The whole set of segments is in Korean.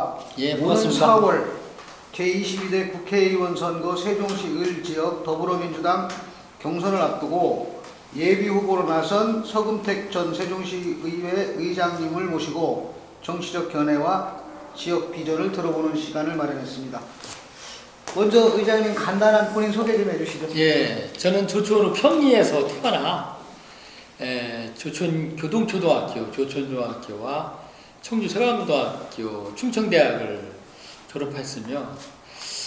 안녕하십니까. 예, 오는 고맙습니다. 4월 제22대 국회의원 선거 세종시 을지역 더불어민주당 경선을 앞두고 예비후보로 나선 서금택 전 세종시의회 의장님을 모시고 정치적 견해와 지역 비전을 들어보는 시간을 마련했습니다. 먼저 의장님 간단한 본인 소개 좀 해주시죠. 예, 저는 조촌 평리에서 태어나 조촌 교동초등학교, 조촌중학교와 청주 서강고등학교, 충청대학을 졸업했으며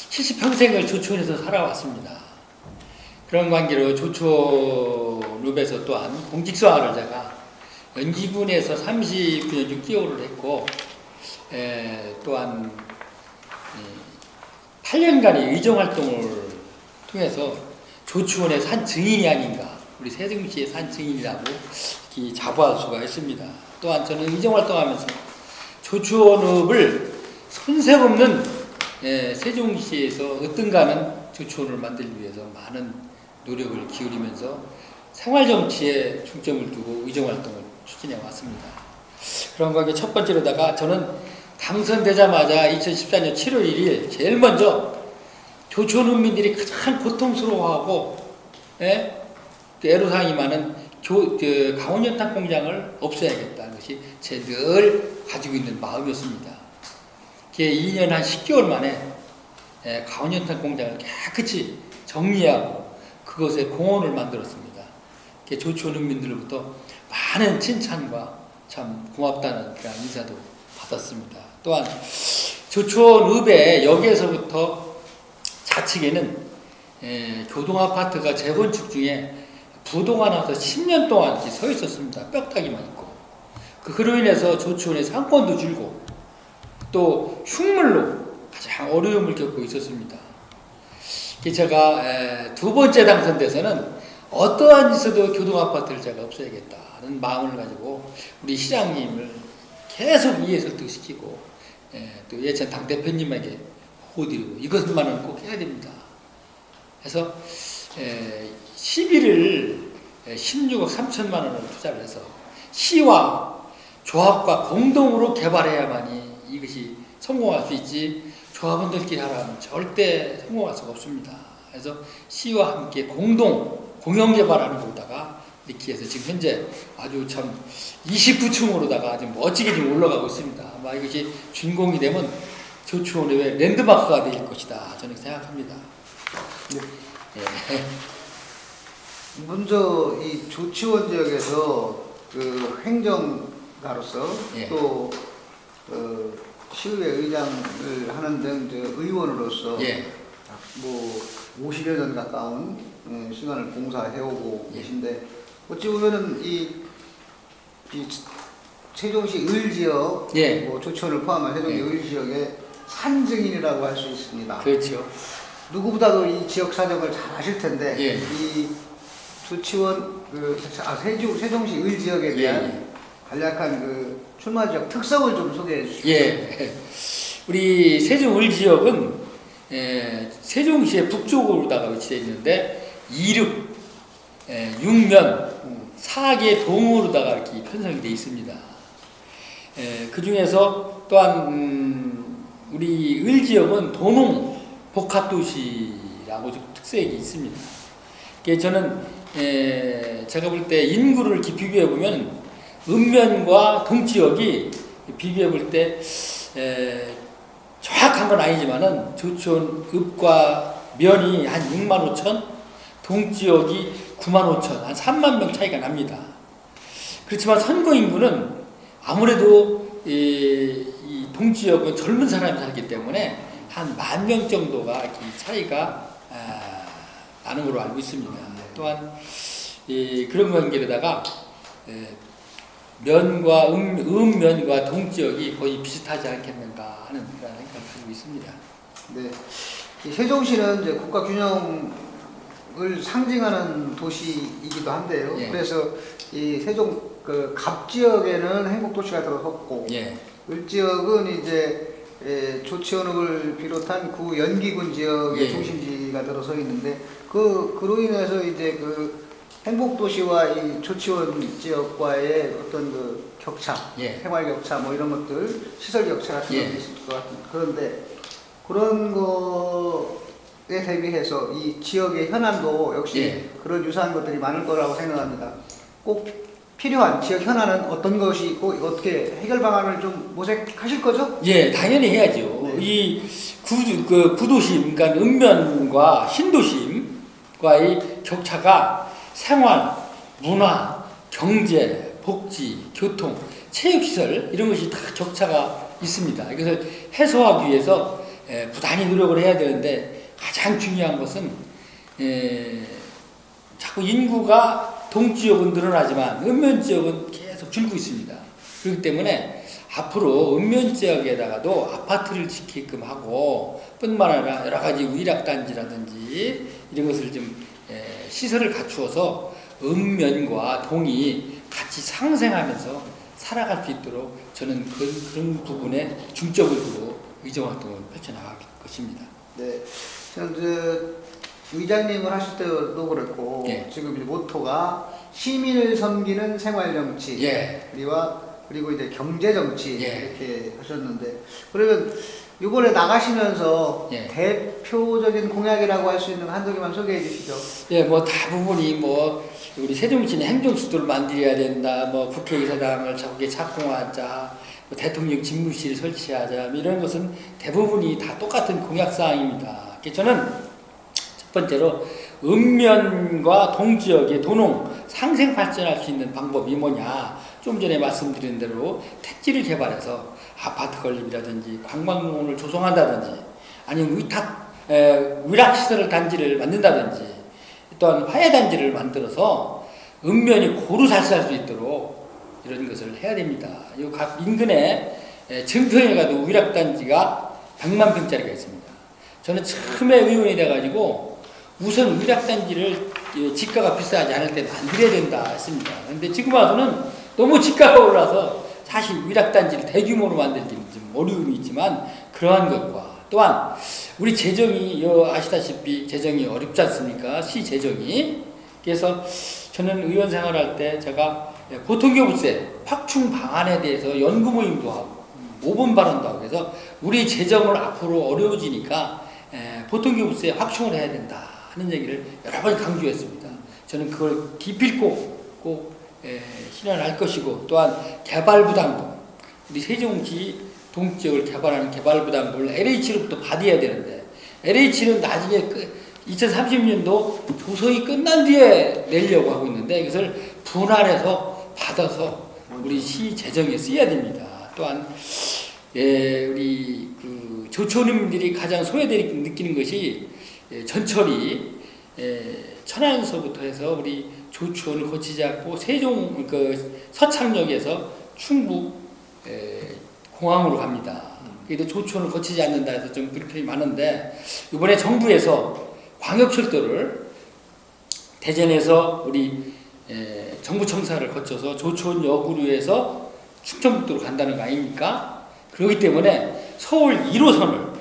70평생을 조촌에서 살아왔습니다. 그런 관계로 조촌읍에서 또한 공직서학을 제가 연기군에서 39년 6개월을 했고 또한 8년간의 의정활동을 통해서 조추원의 산 증인이 아닌가, 우리 세종시의 산 증인이라고 자부할 수가 있습니다. 또한 저는 의정활동하면서 조추원읍을 손색 없는 세종시에서 어떤가는 조추원을 만들기 위해서 많은 노력을 기울이면서 생활정치에 중점을 두고 의정활동을 추진해 왔습니다. 그런 관계 첫 번째로다가 저는 당선되자마자 2014년 7월 1일 제일 먼저 조촌읍민들이 가장 고통스러워하고 애로사항이 많은 강원연탄 공장을 없애야겠다는 것이 제 늘 가지고 있는 마음이었습니다. 2년 한 10개월 만에 강원연탄 공장을 깨끗이 정리하고 그것에 공원을 만들었습니다. 조촌읍민들로부터 많은 칭찬과 참 고맙다는 그런 인사도 받았습니다. 또한 조촌읍의 역에서부터 좌측에는 교동아파트가 재건축 중에 부도가 나서 10년 동안 이렇게 서 있었습니다. 뼈다귀만 있고. 그로 인해서 조촌의 상권도 줄고 또 흉물로 가장 어려움을 겪고 있었습니다. 제가 두 번째 당선돼서는 어떠한 짓에도 교동아파트를 제가 없애야겠다는 마음을 가지고 우리 시장님을 계속 이해 설득시키고 또 예전 당대표님에게 호드리고 이것만은 꼭 해야 됩니다. 그래서 11을 16억 3천만 원을 투자를 해서 시와 조합과 공동으로 개발해야만이 이것이 성공할 수 있지 조합원들끼리 하라면 절대 성공할 수가 없습니다. 그래서 시와 함께 공영 개발하는 곳다가 이렇게 해서 지금 현재 아주 참 29층으로다가 아주 멋지게 지금 올라가고 있습니다. 아마 이것이 준공이 되면 조촌의 랜드마크가 될 것이다 저는 생각합니다. 네. 먼저 이 조치원 지역에서 그 행정가로서 또 시의회 의장을 하는 등 의원으로서 뭐 50여 년 가까운 시간을 봉사해오고 계신데 어찌 보면은 이 세종시 을지역 뭐 조천을 포함한 세종시 을지역의 산증인이라고 할 수 있습니다. 그렇죠. 누구보다도 이 지역 사정을 잘 아실 텐데 이 조치원 세종시 을지역에 대한 간략한 그 출마 지역 특성을 좀 소개해 주시죠. 우리 세종 을지역은 세종시의 북쪽으로다가 위치되어 있는데 이륙, 육면, 사계 동으로다가 이렇게 편성이 되어 있습니다. 그 중에서 또한 우리 을지역은 도농 복합도시라고 특색이 있습니다. 저는 제가 볼 때 인구를 이렇게 비교해 보면 읍면과 동지역이 비교해 볼 때 정확한 건 아니지만은 조촌 읍과 면이 한 6만 5천, 동지역이 9만 5천, 한 3만 명 차이가 납니다. 그렇지만 선거 인구는 아무래도 이 동지역은 젊은 사람이 살기 때문에 한 10,000명 정도가 이렇게 차이가 나는 걸로 알고 있습니다. 또한 그런 관계로다가 면과 읍면과 동지역이 거의 비슷하지 않겠는가 하는 그런 생각을 가지고 있습니다. 네, 이 세종시는 이제 국가 균형을 상징하는 도시이기도 한데요. 그래서 이 세종 그 갑지역에는 행복도시가 들어섰고, 을지역은 이제 조치원읍을 비롯한 구 연기군 지역의 중심지가 들어서 있는데 그로 인해서 이제 그 행복도시와 이 조치원 지역과의 어떤 그 격차, 예. 생활 격차 뭐 이런 것들, 시설 격차 같은 예. 것도 있을 것 같은 그런데 그런 거에 대비해서 이 지역의 현안도 역시 예. 그런 유사한 것들이 많을 거라고 생각합니다. 꼭 필요한 지역 현안은 어떤 것이 있고 어떻게 해결 방안을 좀 모색하실 거죠? 예, 당연히 해야죠. 네. 이 구도심, 그러니까 읍면과 신도심과의 격차가 생활, 문화, 경제, 복지, 교통, 체육시설 이런 것이 다 격차가 있습니다. 이것을 해소하기 위해서 부단히 노력을 해야 되는데 가장 중요한 것은 자꾸 인구가 동지역은 늘어나지만 읍면 지역은 계속 줄고 있습니다. 그렇기 때문에 앞으로 읍면 지역에다가도 아파트를 짓게끔 하고 뿐만 아니라 여러 가지 위락단지라든지 이런 것을 좀 시설을 갖추어서 읍면과 동이 같이 상생하면서 살아갈 수 있도록 저는 그런 부분에 중점으로 의정활동을 펼쳐나갈 것입니다. 네. 저는 의장님을 하실 때도 그랬고 예. 지금 이제 모토가 시민을 섬기는 생활정치 예. 그리고 이제 경제정치 예. 이렇게 하셨는데 그러면 이번에 나가시면서 예. 대표적인 공약이라고 할 수 있는 거 한두 개만 소개해 주시죠. 예, 뭐 대부분이 뭐 우리 세종시는 행정수도를 만들어야 된다, 뭐 국회의사당을 자국에 착공하자, 뭐 대통령 집무실을 설치하자, 뭐 이런 것은 대부분이 다 똑같은 공약 사항입니다. 그래서 저는 첫 번째로 읍면과 동지역의 도농 상생 발전할 수 있는 방법이 뭐냐? 좀 전에 말씀드린 대로 택지를 개발해서 아파트 건립이라든지 관광공원을 조성한다든지 아니면 위락시설 단지를 만든다든지 또한 화해단지를 만들어서 읍면이 고루 살수할 수 있도록 이런 것을 해야 됩니다. 이 각 인근에 증평에 가도 위락단지가 100만 평짜리가 있습니다. 저는 처음에 의원이 돼가지고 우선 위락단지를 지가가 비싸지 않을 때 만들어야 된다 했습니다. 그런데 지금 와서는 너무 지가가 올라서 사실 위락단지를 대규모로 만들기는 좀 어려움이 있지만 그러한 것과 또한 우리 재정이 아시다시피 재정이 어렵지 않습니까? 시 재정이. 그래서 저는 의원 생활할 때 제가 보통교부세 확충 방안에 대해서 연구 모임도 하고 5분 발언도 하고 그래서 우리 재정을 앞으로 어려워지니까 보통교부세 확충을 해야 된다 하는 얘기를 여러 번 강조했습니다. 저는 그걸 기필코 꼭 실현할 것이고 또한 개발부담금 우리 세종시 동지역을 개발하는 개발부담금을 LH로부터 받아야 되는데 LH는 나중에 2030년도 조성이 끝난 뒤에 내려고 하고 있는데 이것을 분할해서 받아서 우리 시 재정에 써야 됩니다. 또한 우리 그 조촌민들이 가장 소외되게 느끼는 것이 전철이 천안서부터 해서 우리 조촌을 거치지 않고 세종 그 서창역에서 충북 공항으로 갑니다. 그래도 조촌을 거치지 않는다 해서 좀 불편이 많은데 이번에 정부에서 광역철도를 대전에서 우리 정부청사를 거쳐서 조촌역으로 해서 충청북도로 간다는 거 아닙니까? 그렇기 때문에 서울 1호선을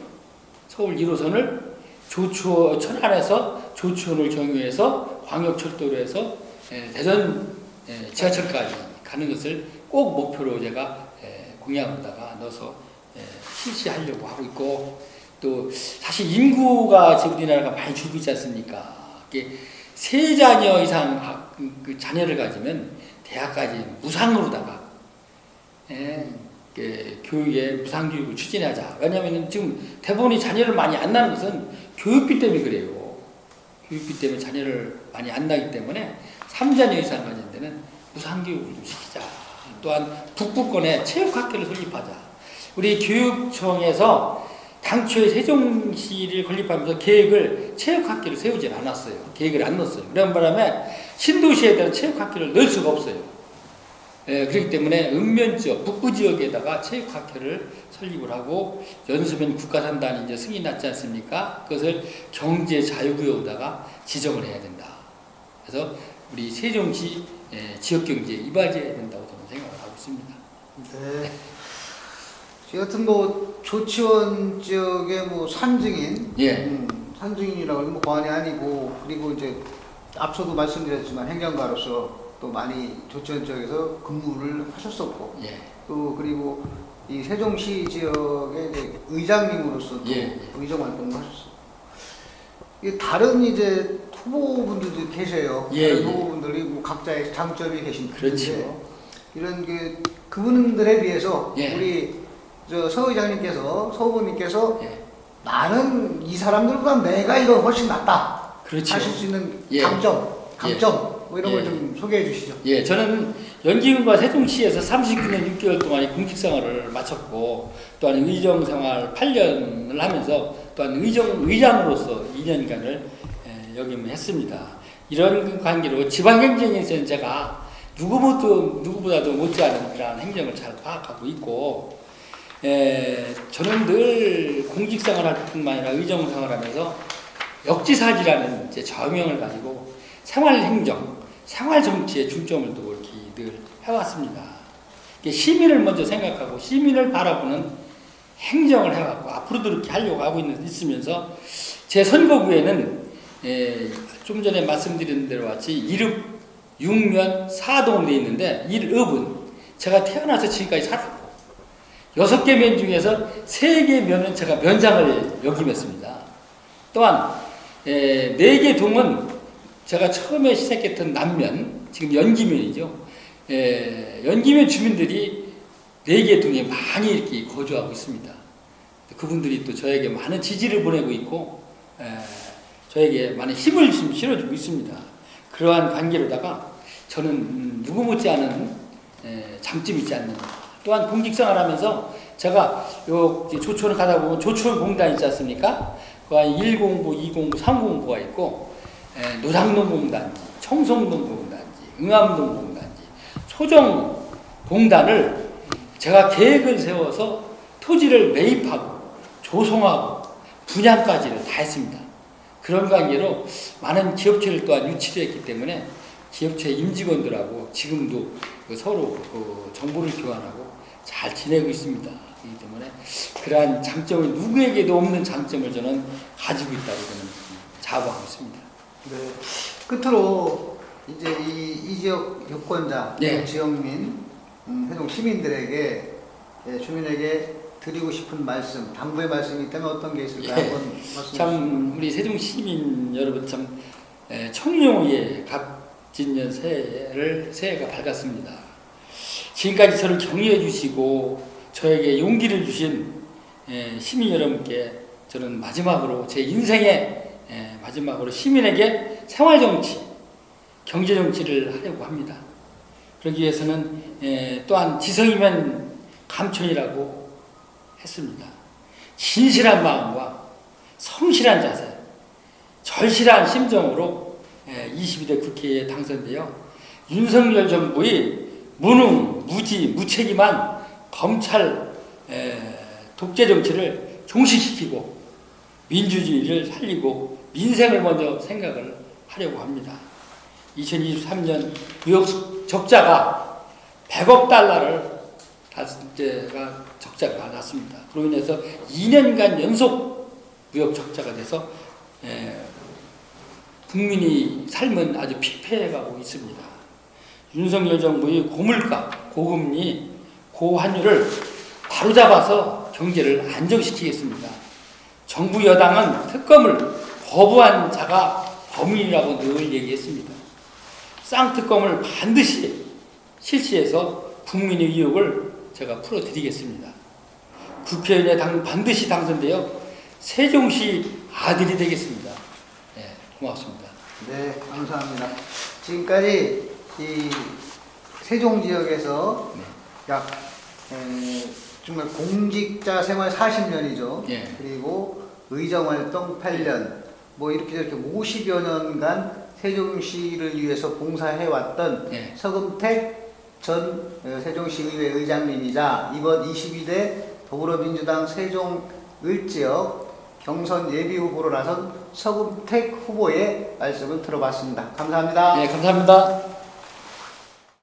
천안에서 조촌을 경유해서 광역철도로 해서 대전 지하철까지 가는 것을 꼭 목표로 제가 공약에다가 넣어서 실시하려고 하고 있고 또 사실 인구가 지금 우리나라가 많이 줄고 있지 않습니까? 세 자녀 이상 그 자녀를 가지면 대학까지 무상으로다가 교육에 무상교육을 추진하자. 왜냐하면 지금 대부분이 자녀를 많이 안 낳는 것은 교육비 때문에 그래요. 교육비 때문에 자녀를 많이 안 낳기 때문에 3자녀 이상 가진 데는 무상교육을 좀 시키자. 또한 북부권에 체육학교를 설립하자. 우리 교육청에서 당초에 세종시를 건립하면서 계획을 체육학교를 세우질 않았어요. 계획을 안 넣었어요. 그런 바람에 신도시에 대한 체육학교를 넣을 수가 없어요. 그렇기 때문에 읍면지역, 북부지역에다가 체육학교를 설립을 하고 연수면 국가산단이 이제 승인이 났지 않습니까? 그것을 경제자유구역에다가 지정을 해야 된다. 그래서 우리 세종시 지역경제에 이바지해야 된다고 저는 생각을 하고 있습니다. 네. 여하튼 뭐 조치원 지역의 뭐 산증인, 산증인이라고 하면 뭐 과언이 아니고 그리고 이제 앞서도 말씀드렸지만 행정가로서 또 많이 조천 지역에서 근무를 하셨었고 예. 또 그리고 이 세종시 지역의 이제 의장님으로서 또 예. 의정 활동을 하셨어요. 이 다른 이제 후보분들도 계세요. 예, 다른 예. 후보분들이 뭐 각자의 장점이 계신 그렇죠. 분인데 이런 그분들에 비해서 예. 우리 서 의장님께서 서 후보님께서 예. 나는 이 사람들보다 내가 이거 훨씬 낫다 그렇죠. 하실 수 있는 예. 강점 뭐 이런 예. 걸 좀 소개해 주시죠. 예, 저는 연기군과 세종시에서 39년 6개월 동안의 공직 생활을 마쳤고 또한 의정 생활 8년을 하면서 또한 의장으로서 2년간을 역임했습니다. 이런 관계로 지방행정에서는 제가 누구보다도 못지않은 그러한 행정을 잘 파악하고 있고 저는 늘 공직 생활할 뿐만 아니라 의정 생활하면서 역지사지라는 이제 저명을 가지고 생활행정 생활 정치에 중점을 두고 이렇게 늘 해왔습니다. 시민을 먼저 생각하고 시민을 바라보는 행정을 해왔고 앞으로도 이렇게 하려고 하고 있으면서 제 선거구에는 좀 전에 말씀드린 대로 같이 1읍 6면 4동으로 되어 있는데 1읍은 제가 태어나서 지금까지 살았고 6개 면 중에서 3개 면은 제가 면상을 역임했습니다. 또한 4개 동은 제가 처음에 시작했던 남면, 지금 연기면이죠. 연기면 주민들이 4개 동에 많이 이렇게 거주하고 있습니다. 그분들이 또 저에게 많은 지지를 보내고 있고, 저에게 많은 힘을 좀 실어주고 있습니다. 그러한 관계로다가 저는 누구 못지않은 장점이 있지 않느냐. 또한 공직생활 하면서 제가 조촌을 가다 보면 조촌공단 있지 않습니까? 그 안에 1공부, 2공부, 3공부가 있고, 노장농공단지, 청송농공단지, 응암농공단지, 소정공단을 제가 계획을 세워서 토지를 매입하고 조성하고 분양까지를 다 했습니다. 그런 관계로 많은 기업체를 또한 유치를 했기 때문에 기업체 임직원들하고 지금도 서로 정보를 교환하고 잘 지내고 있습니다. 그렇기 때문에 그러한 장점을 누구에게도 없는 장점을 저는 가지고 있다고 저는 자부하고 있습니다. 네. 끝으로 이제 이 지역 유권자, 네. 지역민, 세종 시민들에게 주민에게 드리고 싶은 말씀, 당부의 말씀이 있다면 어떤 게 있을까요? 예. 한번 말씀해 주시죠. 참 우리 세종 시민 여러분 참 청룡의 갑진년 새해가 밝았습니다. 지금까지 저를 격려해 주시고 저에게 용기를 주신 시민 여러분께 저는 마지막으로 제 인생의 마지막으로 시민에게 생활정치, 경제정치를 하려고 합니다. 그러기 위해서는 또한 지성이면 감천이라고 했습니다. 진실한 마음과 성실한 자세, 절실한 심정으로 22대 국회에 당선되어 윤석열 정부의 무능, 무지, 무책임한 검찰 독재 정치를 종식시키고 민주주의를 살리고 민생을 먼저 생각을 하려고 합니다. 2023년 무역 적자가 100억 달러를 제가 적자가 났습니다. 그로 인해서 2년간 연속 무역 적자가 돼서 국민의 삶은 아주 피폐해가고 있습니다. 윤석열 정부의 고물가, 고금리, 고환율을 바로잡아서 경제를 안정시키겠습니다. 정부 여당은 특검을 거부한 자가 범인이라고 늘 얘기했습니다. 쌍특검을 반드시 실시해서 국민의 의혹을 제가 풀어드리겠습니다. 국회의원에 반드시 당선되어 세종시 아들이 되겠습니다. 네, 고맙습니다. 네, 감사합니다. 지금까지 이 세종 지역에서 약 정말 공직자 생활 40년이죠. 예. 그리고 의정활동 8년, 뭐 이렇게 저렇게 50여 년간 세종시를 위해서 봉사해왔던 예. 서금택 전 세종시의회 의장님이자 이번 22대 더불어민주당 세종을지역 경선 예비후보로 나선 서금택 후보의 말씀을 들어봤습니다. 감사합니다. 네, 감사합니다.